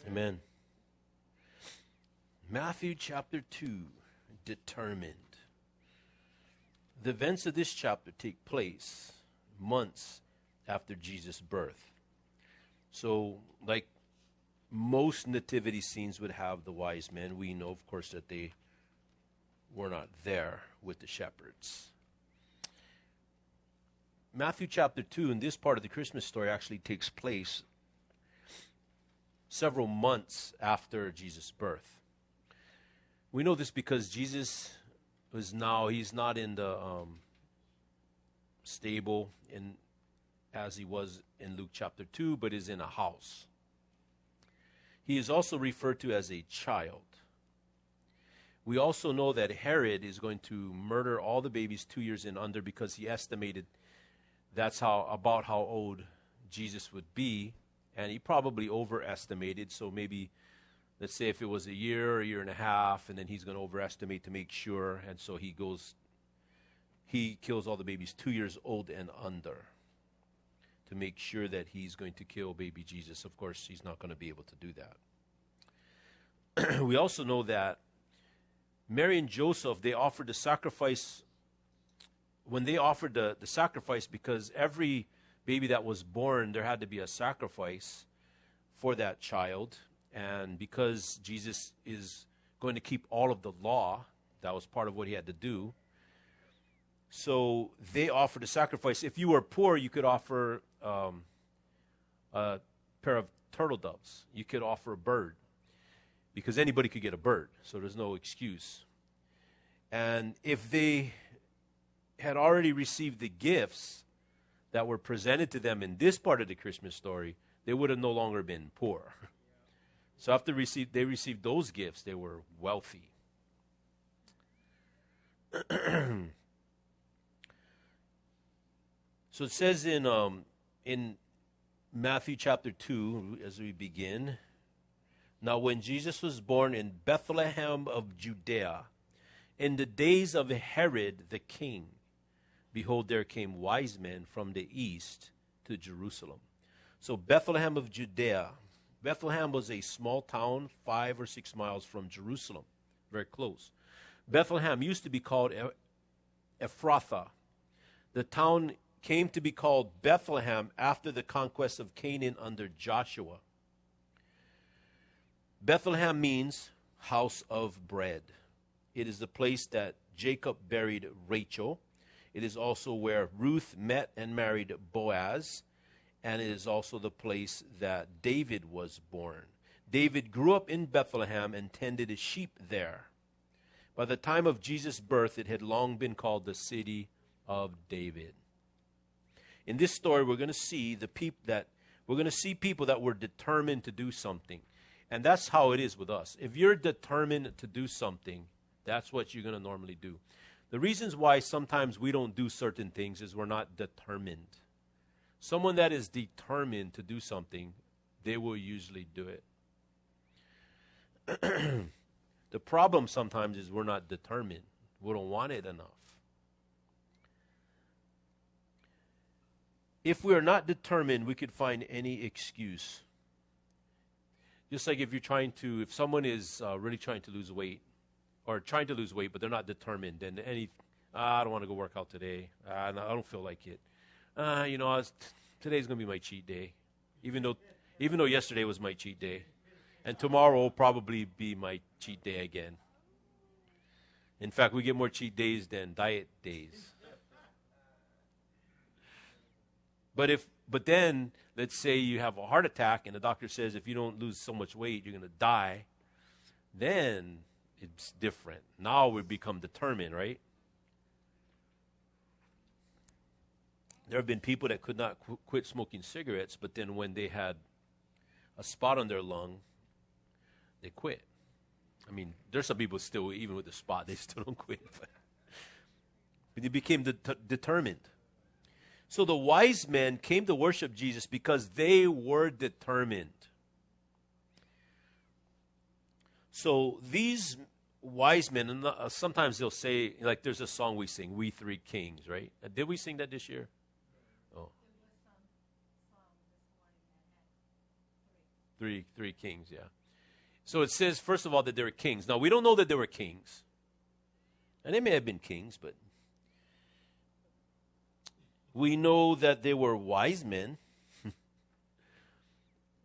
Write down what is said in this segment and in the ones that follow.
Amen. Matthew chapter 2, determined. The events of this chapter take place months after Jesus' birth. So, like most nativity scenes would have the wise men, we know, of course, that they were not there with the shepherds. Matthew chapter 2, in this part of the Christmas story, actually takes place several months after Jesus' birth. We know this because Jesus he's not in the stable as he was in Luke chapter 2, but is in a house. He is also referred to as a child. We also know that Herod is going to murder all the babies 2 years and under because he estimated that's about how old Jesus would be, and he probably overestimated. So maybe, let's say if it was a year and a half, and then he's going to overestimate to make sure, and so he kills all the babies 2 years old and under to make sure that he's going to kill baby Jesus. Of course, he's not going to be able to do that. We also know that Mary and Joseph, they offered the sacrifice. When they offered the sacrifice, because every baby that was born, there had to be a sacrifice for that child. And because Jesus is going to keep all of the law, that was part of what he had to do. So they offered a sacrifice. If you were poor, you could offer a pair of turtle doves. You could offer a bird, because anybody could get a bird, so there's no excuse. And if they had already received the gifts that were presented to them in this part of the Christmas story, they would have no longer been poor. So after they received those gifts, they were wealthy. So it says in Matthew chapter 2, as we begin, now when Jesus was born in Bethlehem of Judea, in the days of Herod the king, behold, there came wise men from the east to Jerusalem. So Bethlehem of Judea. Bethlehem was a small town 5 or 6 miles from Jerusalem, very close. Bethlehem used to be called Ephrathah. The town came to be called Bethlehem after the conquest of Canaan under Joshua. Bethlehem means house of bread. It is the place that Jacob buried Rachel. It is also where Ruth met and married Boaz. And it is also the place that David was born. David grew up in Bethlehem and tended his sheep there. By the time of Jesus' birth, it had long been called the city of David. In this story, we're going to see people that were determined to do something. And that's how it is with us. If you're determined to do something, that's what you're going to normally do. The reasons why sometimes we don't do certain things is we're not determined. Someone that is determined to do something, they will usually do it. The problem sometimes is we're not determined. We don't want it enough. If we are not determined, we could find any excuse. Just like if someone is really trying to lose weight, or trying to lose weight, but they're not determined, then I don't want to go work out today. I don't feel like it. Today's going to be my cheat day, even though yesterday was my cheat day. And tomorrow will probably be my cheat day again. In fact, we get more cheat days than diet days. But then, let's say you have a heart attack and the doctor says if you don't lose so much weight, you're going to die. Then it's different. Now we become determined, right? There have been people that could not quit smoking cigarettes, but then when they had a spot on their lung, they quit. I mean, there's some people still, even with the spot, they still don't quit. But they became determined. So the wise men came to worship Jesus because they were determined. So these wise men, and sometimes they'll say, like there's a song we sing, We Three Kings, right? Did we sing that this year? Oh. Three kings, yeah. So it says, first of all, that they were kings. Now, we don't know that they were kings. And they may have been kings, but we know that they were wise men.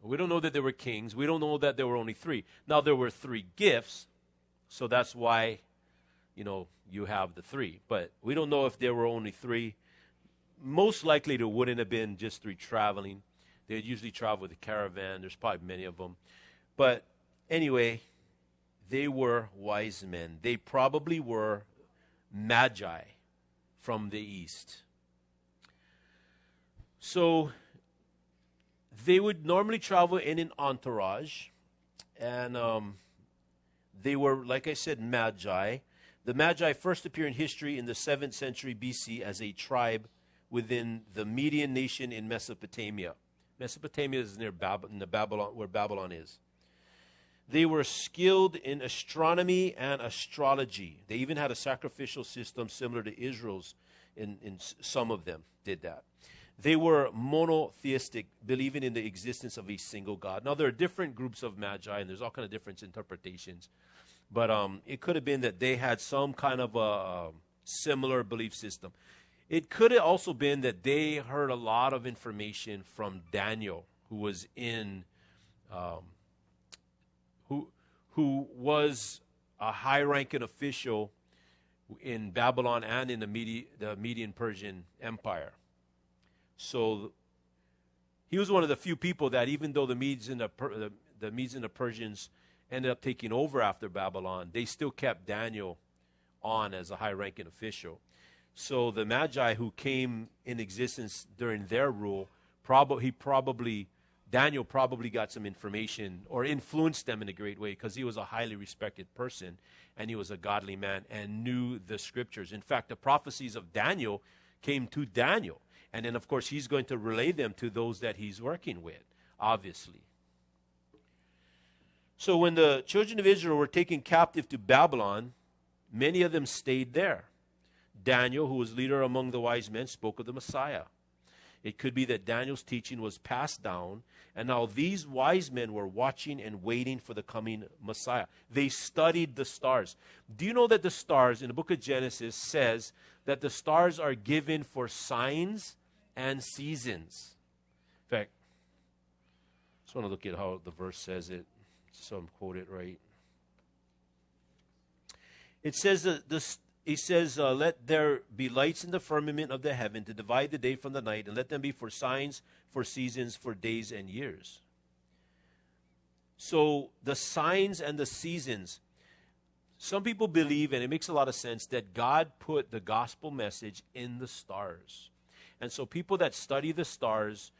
We don't know that they were kings. We don't know that there were only three. Now, there were three gifts, so that's why, you have the three. But we don't know if there were only three. Most likely there wouldn't have been just three traveling. They'd usually travel with a caravan. There's probably many of them. But anyway, they were wise men. They probably were magi from the east. So they would normally travel in an entourage, and they were, like I said, magi. The magi first appear in history in the 7th century BC as a tribe within the Median nation in Mesopotamia. Mesopotamia is near Babylon, where Babylon is. They were skilled in astronomy and astrology. They even had a sacrificial system similar to Israel's. In some of them did that. They were monotheistic, believing in the existence of a single God. Now, there are different groups of magi, and there's all kind of different interpretations. But it could have been that they had some kind of a similar belief system. It could have also been that they heard a lot of information from Daniel, who was in, who was a high-ranking official in Babylon and in the Median Persian Empire. So he was one of the few people that, even though the Medes and the Persians ended up taking over after Babylon, they still kept Daniel on as a high-ranking official. So the Magi who came in existence during their rule, Daniel probably got some information or influenced them in a great way, because he was a highly respected person and he was a godly man and knew the scriptures. In fact, the prophecies of Daniel came to Daniel. And then, of course, he's going to relay them to those that he's working with, obviously. So when the children of Israel were taken captive to Babylon, many of them stayed there. Daniel, who was leader among the wise men, spoke of the Messiah. It could be that Daniel's teaching was passed down, and now these wise men were watching and waiting for the coming Messiah. They studied the stars. Do you know that the stars in the book of Genesis says that the stars are given for signs and seasons? In fact, I just want to look at how the verse says it, so I'm quoted right. It says let there be lights in the firmament of the heaven to divide the day from the night, and let them be for signs, for seasons, for days and years. So the signs and the seasons, some people believe, and it makes a lot of sense, that God put the gospel message in the stars. And so people that study the stars,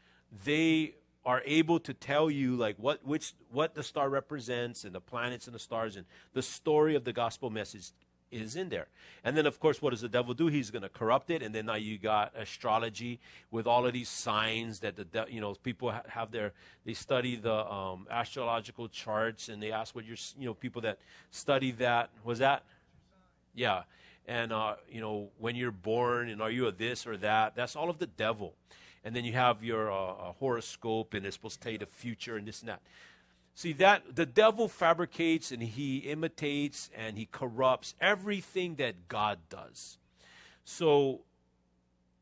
they are able to tell you like what the star represents, and the planets and the stars, and the story of the gospel message is in there. And then, of course, what does the devil do? He's going to corrupt it. And then now you got astrology with all of these signs that people they study the astrological charts, and they ask what people that study that. Was that? Yeah. And, when you're born, and are you a this or that? That's all of the devil. And then you have your horoscope, and it's supposed to tell you the future and this and that. See, that the devil fabricates and he imitates and he corrupts everything that God does. So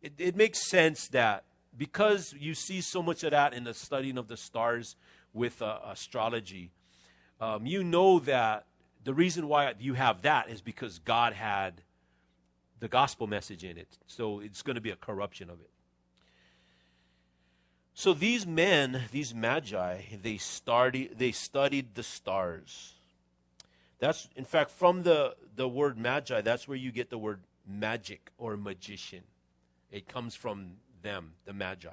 it makes sense that because you see so much of that in the studying of the stars with astrology, you know that the reason why you have that is because God had the gospel message in it. So it's going to be a corruption of it. So these men, these magi, they studied the stars. That's, in fact, from the word magi, that's where you get the word magic or magician. It comes from them, the magi.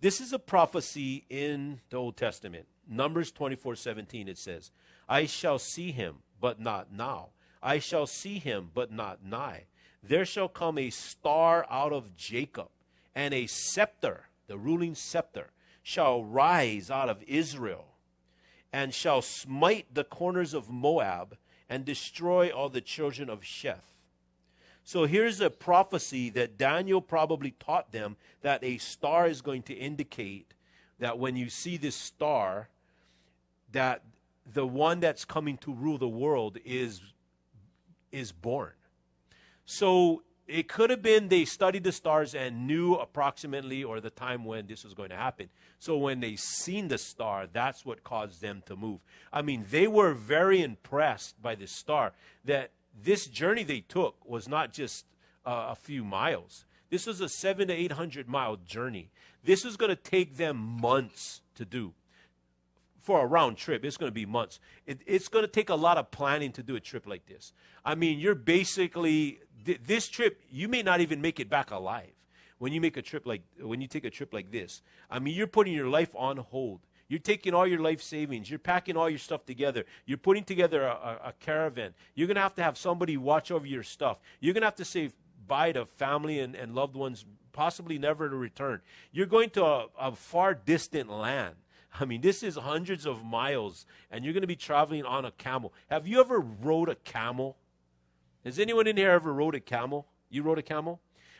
This is a prophecy in the Old Testament. Numbers 24:17, it says, I shall see him, but not now. I shall see him, but not nigh. There shall come a star out of Jacob, and a scepter, the ruling scepter, shall rise out of Israel, and shall smite the corners of Moab, and destroy all the children of Sheth. So here's a prophecy that Daniel probably taught them, that a star is going to indicate that when you see this star, that the one that's coming to rule the world is born. So it could have been they studied the stars and knew approximately or the time when this was going to happen. So when they seen the star, that's what caused them to move. I mean, they were very impressed by this star, that this journey they took was not just a few miles. This was a 700 to 800 mile journey. This was going to take them months to do. For a round trip, it's going to be months. It's going to take a lot of planning to do a trip like this. I mean, you're basically, this trip, you may not even make it back alive when you take a trip like this. I mean, you're putting your life on hold. You're taking all your life savings. You're packing all your stuff together. You're putting together a caravan. You're going to have somebody watch over your stuff. You're going to have to say bye to family and loved ones, possibly never to return. You're going to a far distant land. I mean, this is hundreds of miles, and you're going to be traveling on a camel. Have you ever rode a camel? Has anyone in here ever rode a camel? You rode a camel?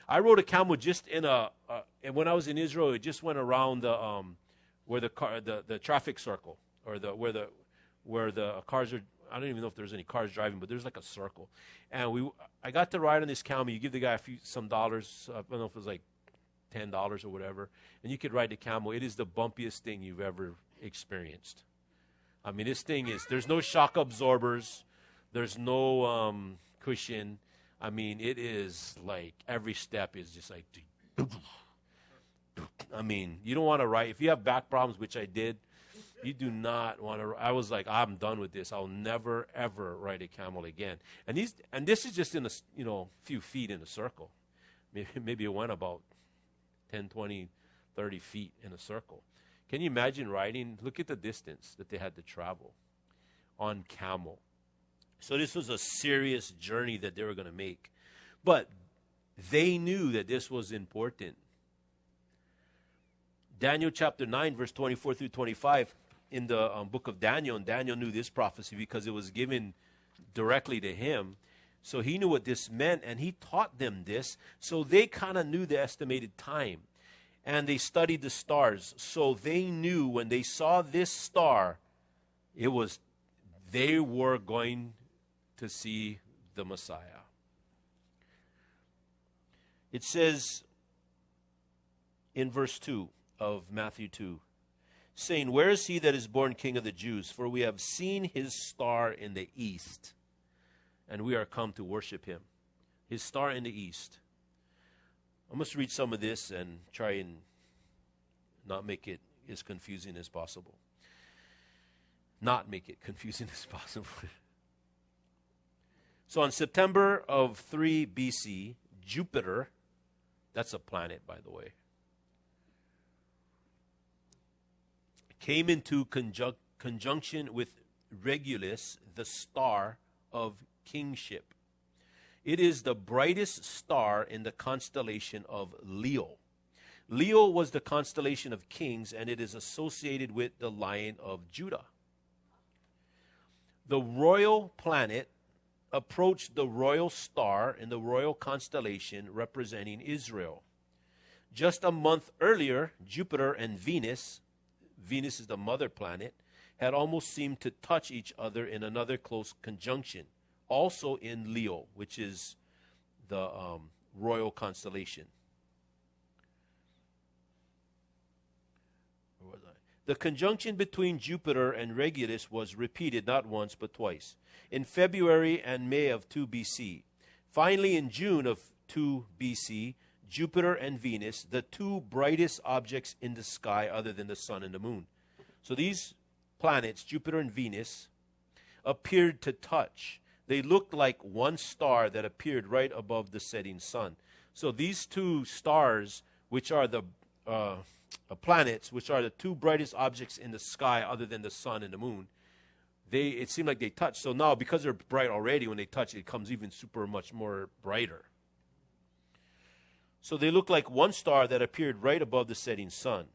I rode a camel just and when I was in Israel, it just went around where the traffic circle, or where the cars are. I don't even know if there's any cars driving, but there's like a circle. And I got to ride on this camel. You give the guy some dollars. I don't know if it was like $10 or whatever, and you could ride the camel. It is the bumpiest thing you've ever experienced. I mean, this thing there's no shock absorbers, there's no cushion. I mean, it is like every step is just like, I mean, you don't want to ride. If you have back problems, which I did, you do not want to. I was like, I'm done with this. I'll never ever ride a camel again. And this is just in a few feet in a circle. Maybe it went about 10, 20, 30 feet in a circle. Can you imagine riding? Look at the distance that they had to travel on camel. So this was a serious journey that they were going to make. But they knew that this was important. Daniel chapter 9, verse 24 through 25, in the book of Daniel, and Daniel knew this prophecy because it was given directly to him. So he knew what this meant, and he taught them this. So they kind of knew the estimated time. And they studied the stars. So they knew when they saw this star, they were going to see the Messiah. It says in verse 2 of Matthew 2, saying, "Where is he that is born King of the Jews? For we have seen his star in the east, and we are come to worship him." His star in the east. I must read some of this and try and not make it as confusing as possible. Not make it confusing as possible. So on September of 3 BC, Jupiter, that's a planet, by the way, came into conjunction with Regulus, the star of kingship. It is the brightest star in the constellation of Leo. Leo was the constellation of kings, and it is associated with the Lion of Judah. The royal planet approached the royal star in the royal constellation representing Israel. Just a month earlier, Jupiter and Venus is the mother planet, had almost seemed to touch each other in another close conjunction, also in Leo, which is the royal constellation. Where was I? The conjunction between Jupiter and Regulus was repeated not once but twice, in February and May of 2 BC. Finally, in June of 2 BC, Jupiter and Venus, the two brightest objects in the sky other than the sun and the moon. So these planets, Jupiter and Venus, appeared to touch. They looked like one star that appeared right above the setting sun. So these two stars, which are the planets, which are the two brightest objects in the sky other than the sun and the moon, it seemed like they touched. So now, because they're bright already, when they touch, it comes even super much more brighter. So they look like one star that appeared right above the setting sun.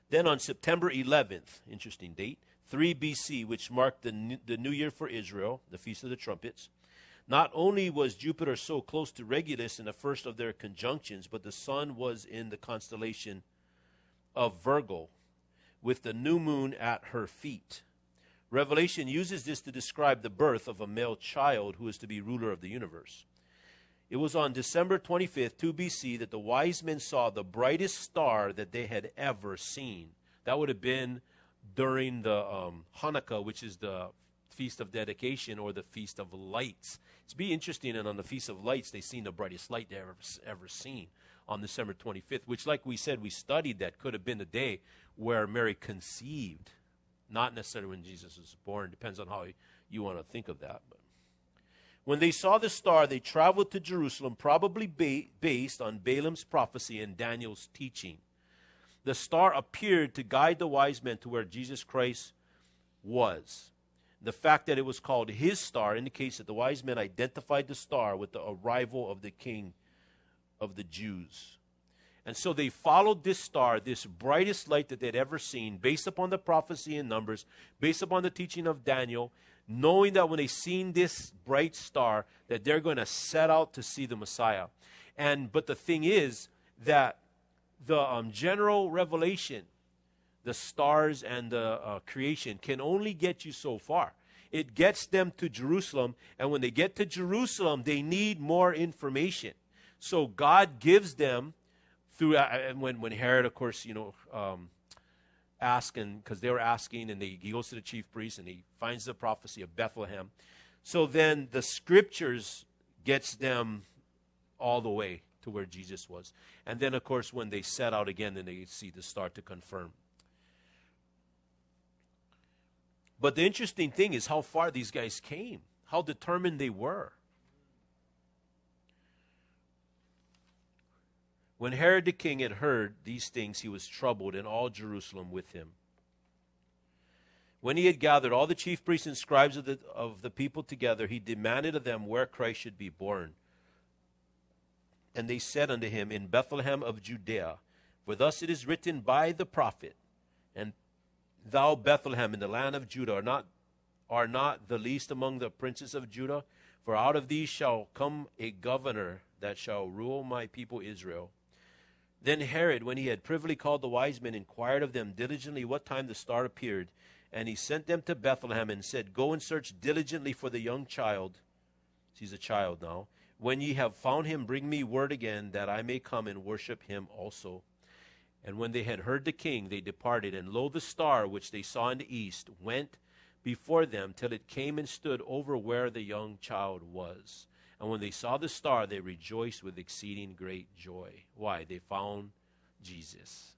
Then on September 11th, interesting date, 3 BC, which marked the new year for Israel, the Feast of the Trumpets, not only was Jupiter so close to Regulus in the first of their conjunctions, but the sun was in the constellation of Virgo, with the new moon at her feet. Revelation uses this to describe the birth of a male child who is to be ruler of the universe. It was on December 25th, 2 BC, that the wise men saw the brightest star that they had ever seen. That would have been during the Hanukkah, which is the Feast of Dedication or the Feast of Lights. It's be interesting, and on the Feast of Lights, they seen the brightest light they ever seen on December 25th, which, like we said, we studied that could have been the day where Mary conceived. Not necessarily when Jesus was born. Depends on how you want to think of that. But when they saw the star, they traveled to Jerusalem, probably based on Balaam's prophecy and Daniel's teaching. The star appeared to guide the wise men to where Jesus Christ was. The fact that it was called his star indicates that the wise men identified the star with the arrival of the King of the Jews. And so they followed this star, this brightest light that they'd ever seen, based upon the prophecy in Numbers, based upon the teaching of Daniel, knowing that when they seen this bright star, that they're going to set out to see the Messiah. But the thing is that the general revelation, the stars and the creation, can only get you so far. It gets them to Jerusalem, and when they get to Jerusalem, they need more information. So God gives them through, and when Herod, of course, asking, because they were asking, and he goes to the chief priest, and he finds the prophecy of Bethlehem. So then the scriptures gets them all the way to where Jesus was. And then, of course, when they set out again, then they see the star to confirm. But the interesting thing is how far these guys came, how determined they were. When Herod the king had heard these things, he was troubled, and all Jerusalem with him. When he had gathered all the chief priests and scribes of the people together, he demanded of them where Christ should be born. And they said unto him, In Bethlehem of Judea, for thus it is written by the prophet, And thou, Bethlehem, in the land of Judah, are not the least among the princes of Judah, for out of thee shall come a governor that shall rule my people Israel. Then Herod, when he had privily called the wise men, inquired of them diligently what time the star appeared. And he sent them to Bethlehem and said, Go and search diligently for the young child. He's a child now. When ye have found him, bring me word again, that I may come and worship him also. And when they had heard the king, they departed. And lo, the star which they saw in the east went before them till it came and stood over where the young child was. And when they saw the star, they rejoiced with exceeding great joy. Why? They found Jesus.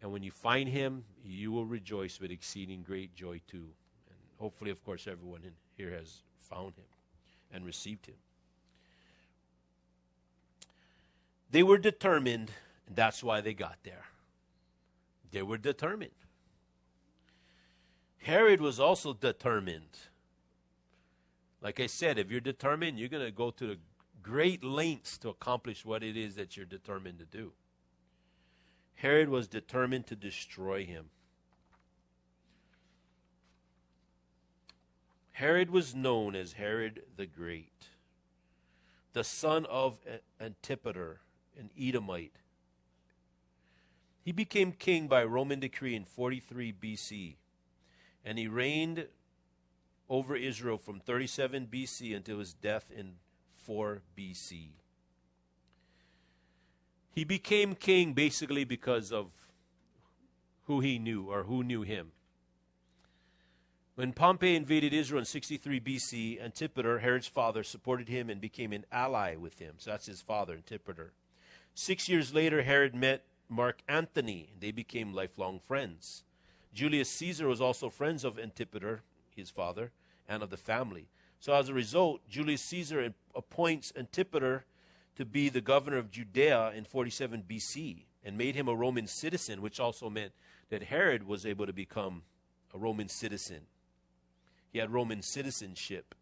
And when you find him, you will rejoice with exceeding great joy too. And hopefully, of course, everyone in here has found him and received him. They were determined, and that's why they got there. They were determined. Herod was also determined. Like I said, if you're determined, you're going to go to the great lengths to accomplish what it is that you're determined to do. Herod was determined to destroy him. Herod was known as Herod the Great, the son of Antipater, an Edomite. He became king by Roman decree in 43 BC, and he reigned over Israel from 37 BC until his death in 4 BC. He became king basically because of who he knew or who knew him. When Pompey invaded Israel in 63 BC, Antipater, Herod's father, supported him and became an ally with him. So that's his father, Antipater. 6 years later, Herod met Mark Antony. They became lifelong friends. Julius Caesar was also friends of Antipater, his father, and of the family. So as a result, Julius Caesar appoints Antipater to be the governor of Judea in 47 BC and made him a Roman citizen, which also meant that Herod was able to become a Roman citizen. He had Roman citizenship.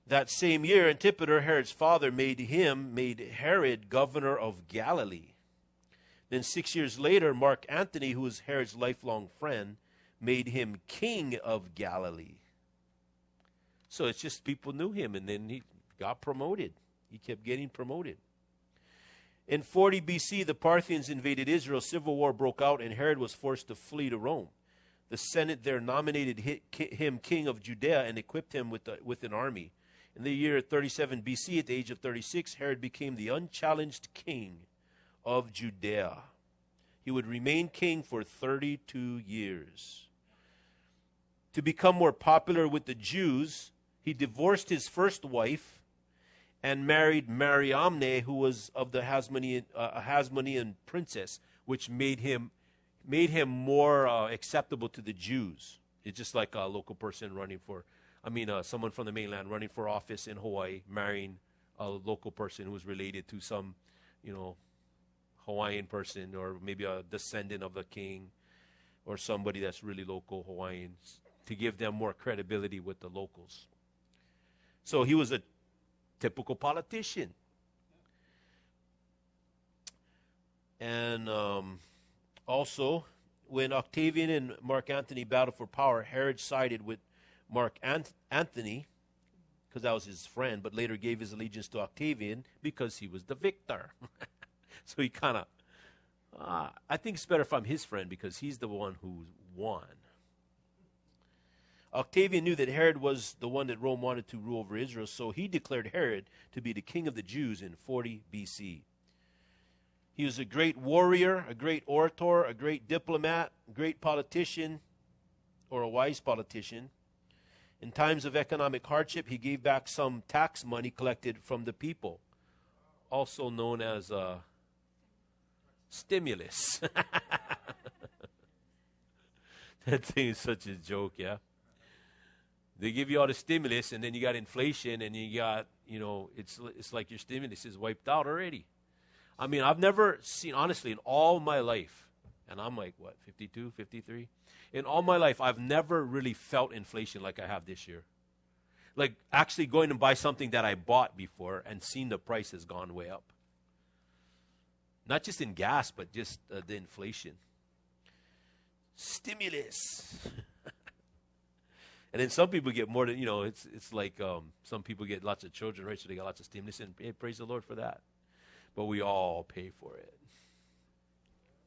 That same year, Antipater, Herod's father, made Herod governor of Galilee. Then 6 years later, Mark Antony, who was Herod's lifelong friend, made him king of Galilee. So it's just people knew him, and then he got promoted. He kept getting promoted. In 40 BC, the Parthians invaded Israel. Civil war broke out, and Herod was forced to flee to Rome. The Senate there nominated him king of Judea and equipped him with an army. In the year 37 BC, at the age of 36, Herod became the unchallenged king of Judea. He would remain king for 32 years. To become more popular with the Jews, he divorced his first wife and married Mariamne, who was of the Hasmonean princess, which made him more acceptable to the Jews. It's just like a local person someone from the mainland running for office in Hawaii, marrying a local person who was related to some, Hawaiian person, or maybe a descendant of the king, or somebody that's really local Hawaiians, to give them more credibility with the locals. So he was a typical politician. And also, when Octavian and Mark Antony battled for power, Herod sided with Mark Antony, because that was his friend, but later gave his allegiance to Octavian because he was the victor. So he kind of, I think it's better if I'm his friend because he's the one who won. Octavian knew that Herod was the one that Rome wanted to rule over Israel, so he declared Herod to be the king of the Jews in 40 BC. He was a great warrior, a great orator, a great diplomat, a great politician, or a wise politician. In times of economic hardship, he gave back some tax money collected from the people, also known as stimulus. That thing is such a joke, yeah? They give you all the stimulus, and then you got inflation, and you got, it's like your stimulus is wiped out already. I mean, I've never seen, honestly, in all my life, and I'm like, 52, 53? In all my life, I've never really felt inflation like I have this year. Like actually going to buy something that I bought before and seeing the price has gone way up. Not just in gas, but just the inflation. Stimulus. And then some people get more than, it's like some people get lots of children, right? So they got lots of stimulus, and hey, praise the Lord for that. But we all pay for it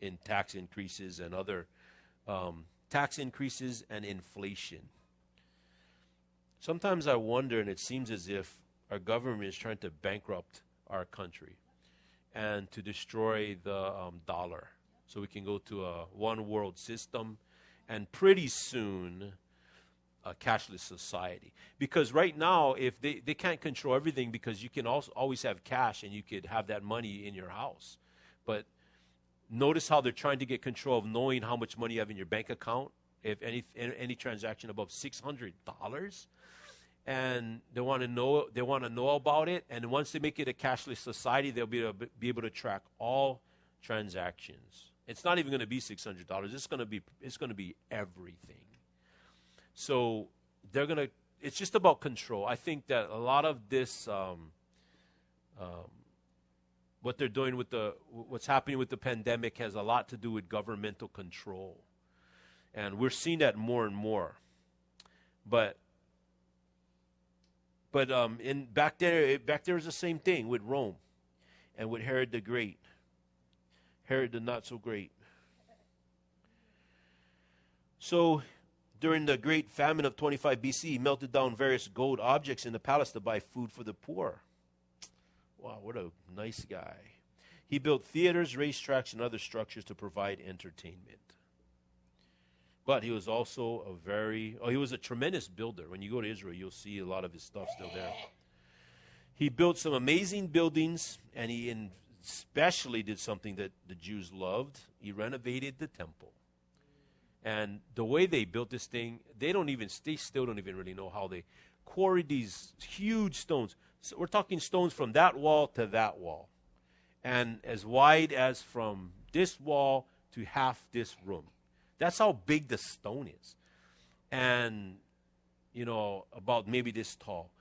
in tax increases and other tax increases and inflation. Sometimes I wonder, and it seems as if our government is trying to bankrupt our country and to destroy the dollar so we can go to a one world system and pretty soon a cashless society. Because right now, if they can't control everything, because you can also always have cash and you could have that money in your house. But notice how they're trying to get control of knowing how much money you have in your bank account, if any transaction above $600. And they want to know about it. And once they make it a cashless society, they'll be able to track all transactions. It's not even going to be $600. It's going to be everything. So it's just about control. I think that a lot of this, what they're doing with what's happening with the pandemic has a lot to do with governmental control. And we're seeing that more and more. But back there is the same thing with Rome and with Herod the Great. Herod the not so great. So during the great famine of 25 BC, he melted down various gold objects in the palace to buy food for the poor. Wow, what a nice guy. He built theaters, racetracks, and other structures to provide entertainment. But he was also he was a tremendous builder. When you go to Israel, you'll see a lot of his stuff still there. He built some amazing buildings, and he especially did something that the Jews loved. He renovated the temple. And the way they built this thing, they still don't even really know how they quarried these huge stones. So we're talking stones from that wall to that wall. And as wide as from this wall to half this room. That's how big the stone is. And, about maybe this tall.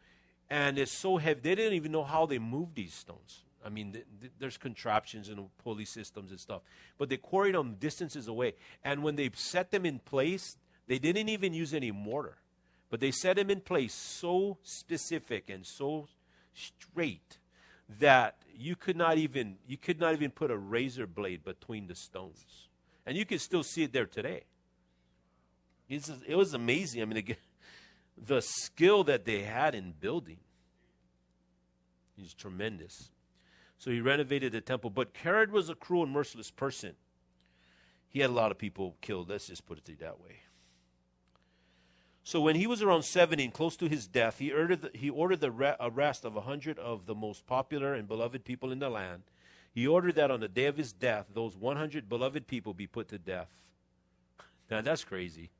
And it's so heavy. They didn't even know how they moved these stones. I mean, there's contraptions and pulley systems and stuff. But they quarried them distances away. And when they set them in place, they didn't even use any mortar. But they set them in place so specific and so straight that you could not even put a razor blade between the stones. And you can still see it there today. It was amazing. I mean, again, the skill that they had in building is tremendous. So he renovated the temple. But Herod was a cruel and merciless person. He had a lot of people killed. Let's just put it that way. So when he was around 70 and close to his death, he ordered the arrest of 100 of the most popular and beloved people in the land. He ordered that on the day of his death, those 100 beloved people be put to death. Now, that's crazy.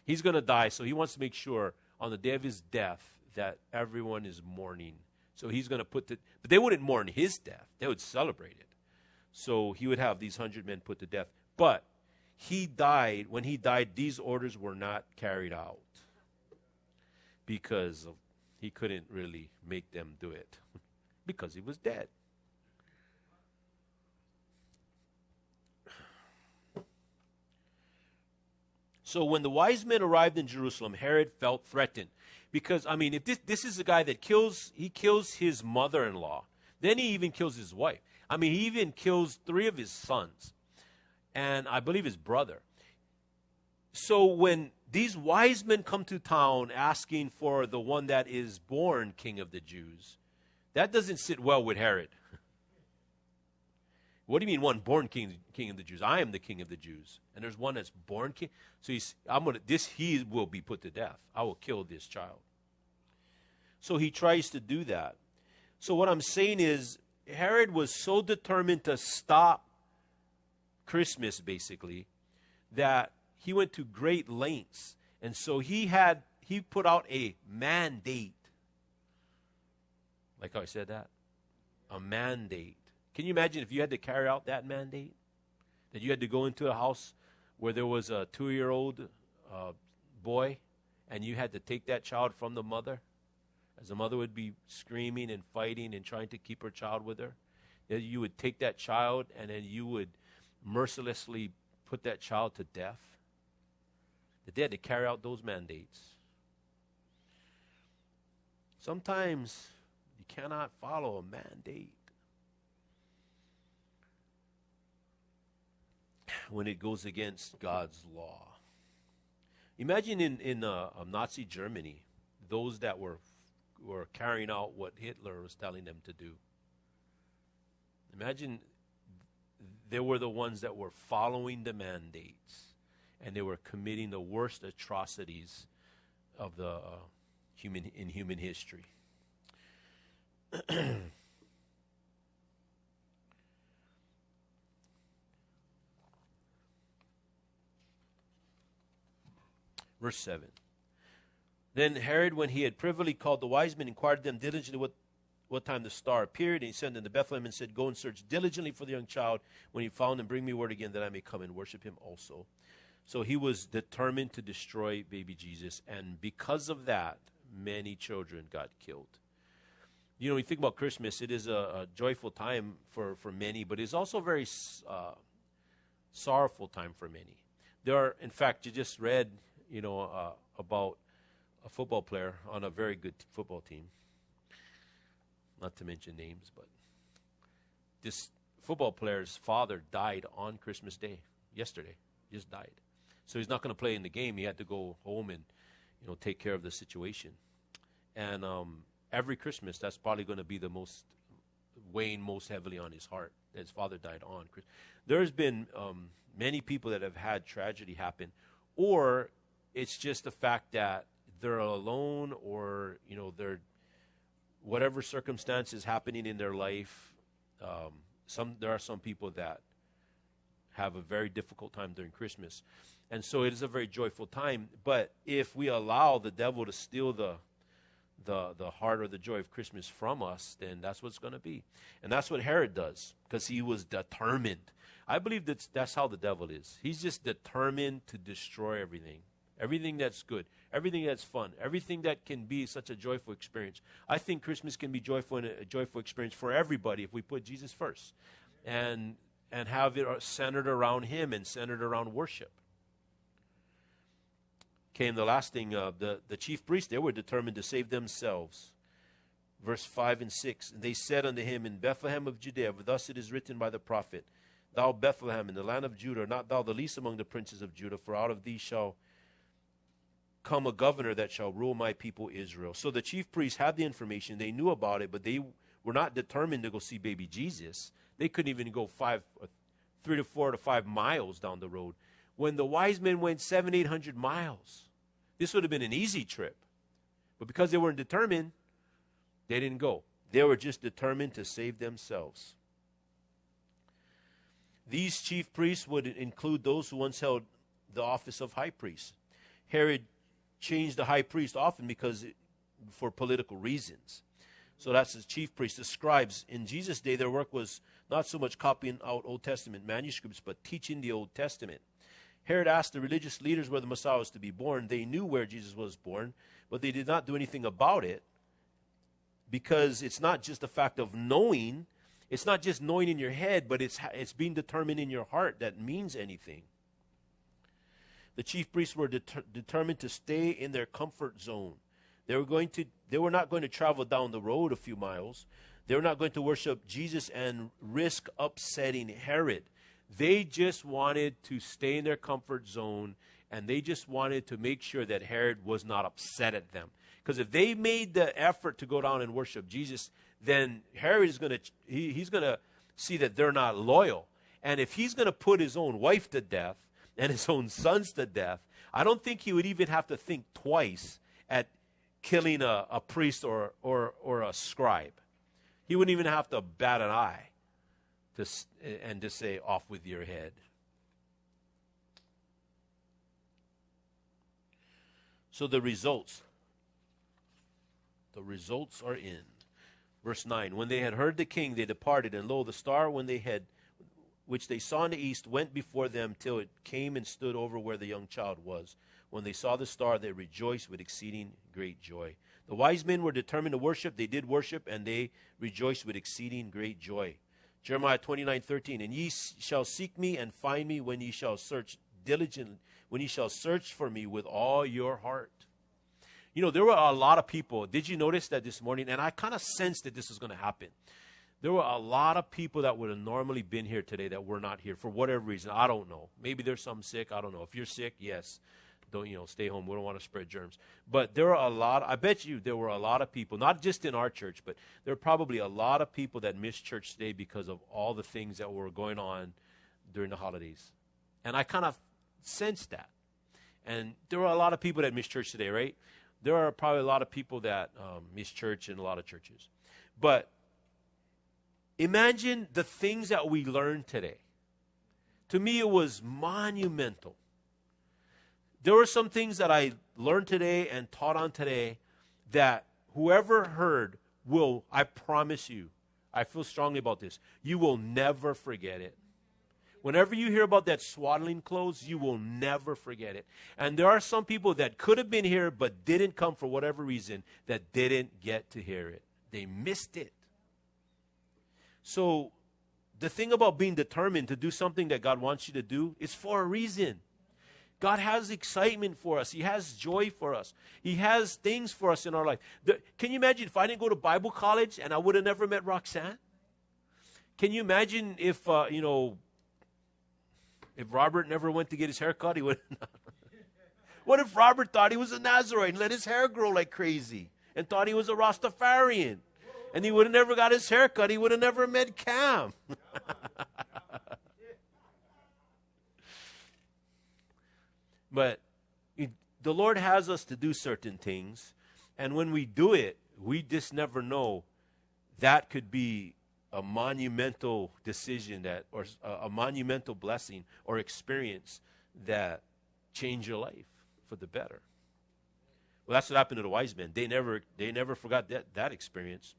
He's going to die, so he wants to make sure on the day of his death that everyone is mourning. So he's going to but they wouldn't mourn his death. They would celebrate it. So he would have these 100 men put to death. But when he died, these orders were not carried out because he couldn't really make them do it because he was dead. So when the wise men arrived in Jerusalem, Herod felt threatened. Because, I mean, if this is a guy that kills his mother-in-law. Then he even kills his wife. I mean, he even kills 3 of his sons. And I believe his brother. So when these wise men come to town asking for the one that is born king of the Jews, that doesn't sit well with Herod. What do you mean one born king of the Jews? I am the king of the Jews. And there's one that's born king. So he will be put to death. I will kill this child. So he tries to do that. So what I'm saying is Herod was so determined to stop Christmas, basically, that he went to great lengths. And so he put out a mandate. Like how I said that? A mandate. Can you imagine if you had to carry out that mandate? That you had to go into a house where there was a 2-year-old boy, and you had to take that child from the mother, as the mother would be screaming and fighting and trying to keep her child with her. That you would take that child, and then you would mercilessly put that child to death. That they had to carry out those mandates. Sometimes you cannot follow a mandate when it goes against God's law. Imagine in Nazi Germany, those that were carrying out what Hitler was telling them to do. Imagine they were the ones that were following the mandates, and they were committing the worst atrocities of the human history. Verse 7. Then Herod, when he had privily called the wise men, inquired of them diligently what time the star appeared. And he sent them to Bethlehem and said, "Go and search diligently for the young child. When you found him, bring me word again that I may come and worship him also." So he was determined to destroy baby Jesus. And because of that, many children got killed. You know, when you think about Christmas, it is a joyful time for many, but it's also a very sorrowful time for many. There are, in fact, you just read, about a football player on a very good football team. Not to mention names, but this football player's father died on Christmas Day, yesterday. Just died. So he's not going to play in the game. He had to go home and, take care of the situation. And every Christmas, that's probably going to be the weighing most heavily on his heart, that his father died on Christmas. There's been many people that have had tragedy happen, or it's just the fact that they're alone, or they're whatever circumstances happening in their life. There are some people that have a very difficult time during Christmas, and so it is a very joyful time. But if we allow the devil to steal the heart or the joy of Christmas from us, then that's what it's going to be. And that's what Herod does, because he was determined. I believe that's how the devil is. He's just determined to destroy everything. Everything that's good, everything that's fun, everything that can be such a joyful experience. I think Christmas can be joyful and a joyful experience for everybody if we put Jesus first and have it centered around him and centered around worship. Okay, and the last thing, the chief priests, they were determined to save themselves. Verse 5 and 6. And they said unto him, in Bethlehem of Judea, for thus it is written by the prophet, thou Bethlehem, in the land of Judah, art not thou the least among the princes of Judah, for out of thee shall come a governor that shall rule my people Israel. So the chief priests had the information. They knew about it, but they were not determined to go see baby Jesus. They couldn't even go 3 to 4 to 5 miles down the road. When the wise men went 700-800 miles, this would have been an easy trip. But because they weren't determined, they didn't go. They were just determined to save themselves. These chief priests would include those who once held the office of high priest. Herod changed the high priest often for political reasons. So that's the chief priests. The scribes, in Jesus' day, their work was not so much copying out Old Testament manuscripts, but teaching the Old Testament. Herod asked the religious leaders where the Messiah was to be born. They knew where Jesus was born, but they did not do anything about it, because it's not just the fact of knowing. It's not just knowing in your head, but it's being determined in your heart that means anything. The chief priests were determined to stay in their comfort zone. They were not going to travel down the road a few miles. They were not going to worship Jesus and risk upsetting Herod. They just wanted to stay in their comfort zone, and they just wanted to make sure that Herod was not upset at them. Because if they made the effort to go down and worship Jesus, then Herod is going to see that they're not loyal. And if he's going to put his own wife to death and his own sons to death, I don't think he would even have to think twice at killing a priest or a scribe. He wouldn't even have to bat an eye and just say, off with your head. So the results are in. Verse 9, when they had heard the king, they departed, and lo, the star which they saw in the east went before them till it came and stood over where the young child was. When they saw the star, they rejoiced with exceeding great joy. The wise men were determined to worship. They did worship, and they rejoiced with exceeding great joy. Jeremiah 29:13, and ye shall seek me and find me when ye shall search diligently, when ye shall search for me with all your heart. You know, there were a lot of people. Did you notice that this morning? And I kind of sensed that this was going to happen. There were a lot of people that would have normally been here today that were not here for whatever reason. I don't know. Maybe there's some sick. I don't know. If you're sick, yes. Don't, stay home. We don't want to spread germs. But there are I bet you there were a lot of people, not just in our church, but there are probably a lot of people that missed church today because of all the things that were going on during the holidays. And I kind of sensed that. And there were a lot of people that missed church today, right? There are probably a lot of people that miss church in a lot of churches. But imagine the things that we learned today. To me, it was monumental. There were some things that I learned today and taught on today that whoever heard will, I promise you, I feel strongly about this, you will never forget it. Whenever you hear about that swaddling clothes, you will never forget it. And there are some people that could have been here but didn't come for whatever reason that didn't get to hear it. They missed it. So the thing about being determined to do something that God wants you to do is for a reason. God has excitement for us. He has joy for us. He has things for us in our life. Can you imagine if I didn't go to Bible college and I would have never met Roxanne? Can you imagine if, if Robert never went to get his hair cut? He would. What if Robert thought he was a Nazarite and let his hair grow like crazy and thought he was a Rastafarian? And he would have never got his hair cut. He would have never met Cam. But the Lord has us to do certain things, and when we do it, we just never know. That could be a monumental decision or a monumental blessing or experience that change your life for the better. Well, that's what happened to the wise men. They never forgot that experience.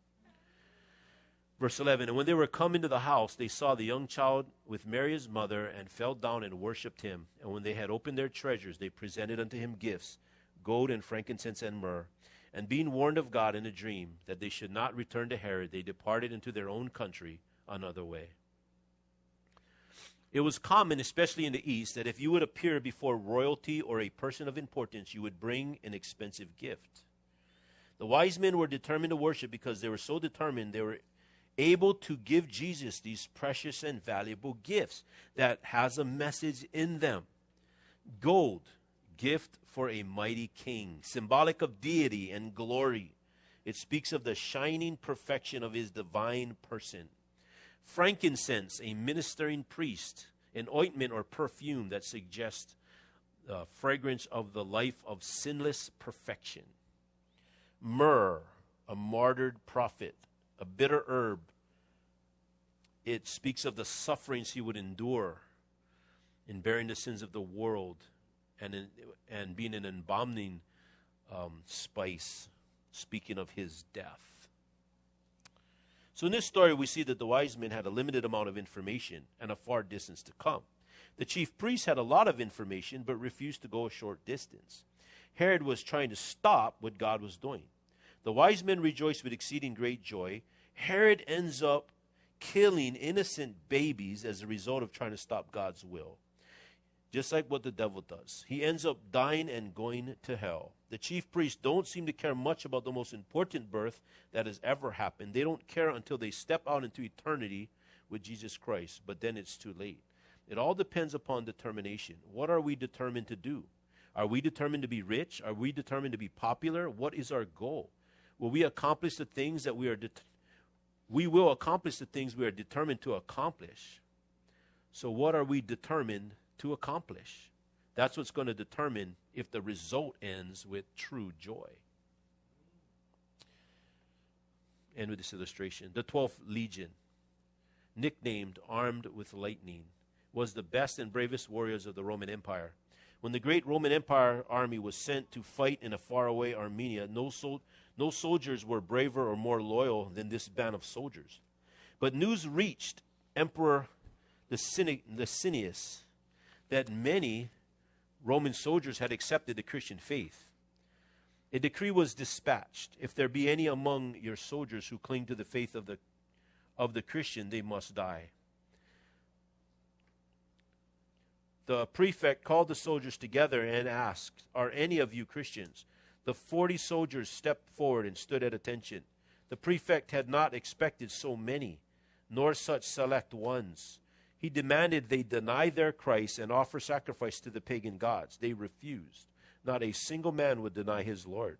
Verse 11, and when they were come into the house, they saw the young child with Mary his mother, and fell down and worshipped him. And when they had opened their treasures, they presented unto him gifts, gold and frankincense and myrrh. And being warned of God in a dream that they should not return to Herod, they departed into their own country another way. It was common, especially in the East, that if you would appear before royalty or a person of importance, you would bring an expensive gift. The wise men were determined to worship because they were so determined they were able to give Jesus these precious and valuable gifts that has a message in them. Gold, gift for a mighty king, symbolic of deity and glory. It speaks of the shining perfection of his divine person. Frankincense, a ministering priest, an ointment or perfume that suggests the fragrance of the life of sinless perfection. Myrrh, a martyred prophet, a bitter herb. It speaks of the sufferings he would endure in bearing the sins of the world and being an embalming spice, speaking of his death. So in this story, we see that the wise men had a limited amount of information and a far distance to come. The chief priests had a lot of information but refused to go a short distance. Herod was trying to stop what God was doing. The wise men rejoiced with exceeding great joy. Herod ends up killing innocent babies as a result of trying to stop God's will. Just like what the devil does. He ends up dying and going to hell. The chief priests don't seem to care much about the most important birth that has ever happened. They don't care until they step out into eternity with Jesus Christ, but then it's too late. It all depends upon determination. What are we determined to do? Are we determined to be rich? Are we determined to be popular? What is our goal? Will we accomplish the things that we will accomplish the things we are determined to accomplish. So what are we determined to accomplish? That's what's going to determine if the result ends with true joy. End with this illustration. The 12th Legion, nicknamed Armed with Lightning, was the best and bravest warriors of the Roman Empire. When the great Roman Empire army was sent to fight in a faraway Armenia, no soldiers were braver or more loyal than this band of soldiers. But news reached Emperor Licinius that many Roman soldiers had accepted the Christian faith. A decree was dispatched: if there be any among your soldiers who cling to the faith of the Christian, they must die. The prefect called the soldiers together and asked, "Are any of you Christians?" The 40 soldiers stepped forward and stood at attention. The prefect had not expected so many, nor such select ones. He demanded they deny their Christ and offer sacrifice to the pagan gods. They refused. Not a single man would deny his Lord.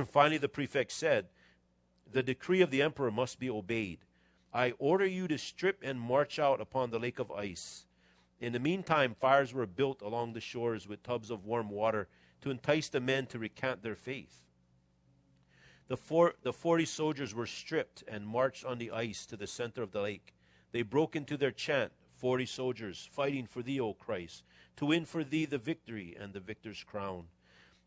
Finally, the prefect said, "The decree of the emperor must be obeyed. I order you to strip and march out upon the lake of ice." In the meantime, fires were built along the shores with tubs of warm water to entice the men to recant their faith. The 40 soldiers were stripped and marched on the ice to the center of the lake. They broke into their chant, 40 soldiers, fighting for thee, O Christ, to win for thee the victory and the victor's crown.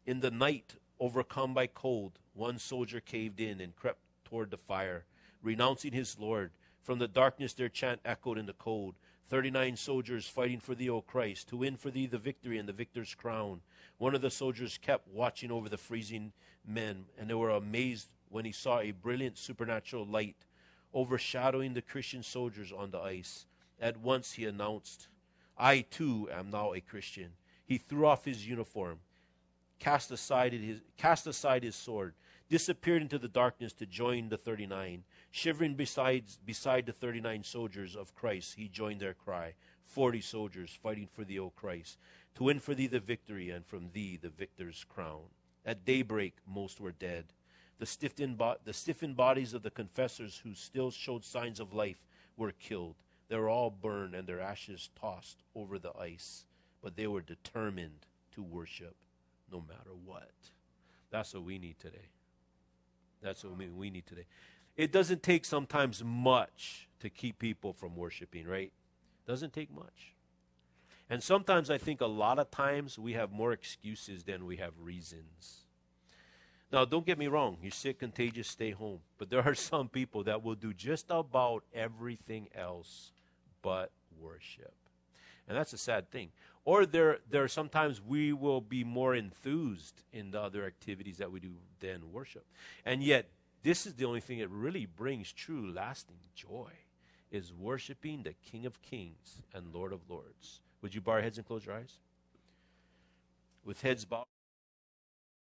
In the night, overcome by cold, one soldier caved in and crept toward the fire, renouncing his Lord. From the darkness their chant echoed in the cold. 39 soldiers fighting for thee, O Christ, to win for thee the victory and the victor's crown. One of the soldiers kept watching over the freezing men, and they were amazed when he saw a brilliant supernatural light overshadowing the Christian soldiers on the ice. At once he announced, "I too am now a Christian." He threw off his uniform, cast aside his sword, disappeared into the darkness to join the 39. Shivering beside the 39 soldiers of Christ, he joined their cry, 40 soldiers fighting for thee, O Christ, to win for thee the victory and from thee the victor's crown. At daybreak, most were dead. The stiffened bodies of the confessors who still showed signs of life were killed. They were all burned and their ashes tossed over the ice. But they were determined to worship no matter what. That's what we need today. That's what we need today. It doesn't take sometimes much to keep people from worshiping, right? Doesn't take much. And sometimes I think a lot of times we have more excuses than we have reasons. Now, don't get me wrong. You're sick, contagious, stay home. But there are some people that will do just about everything else but worship. And that's a sad thing. Or there are sometimes we will be more enthused in the other activities that we do than worship. And yet, this is the only thing that really brings true, lasting joy, is worshiping the King of Kings and Lord of Lords. Would you bow your heads and close your eyes? With heads bowed.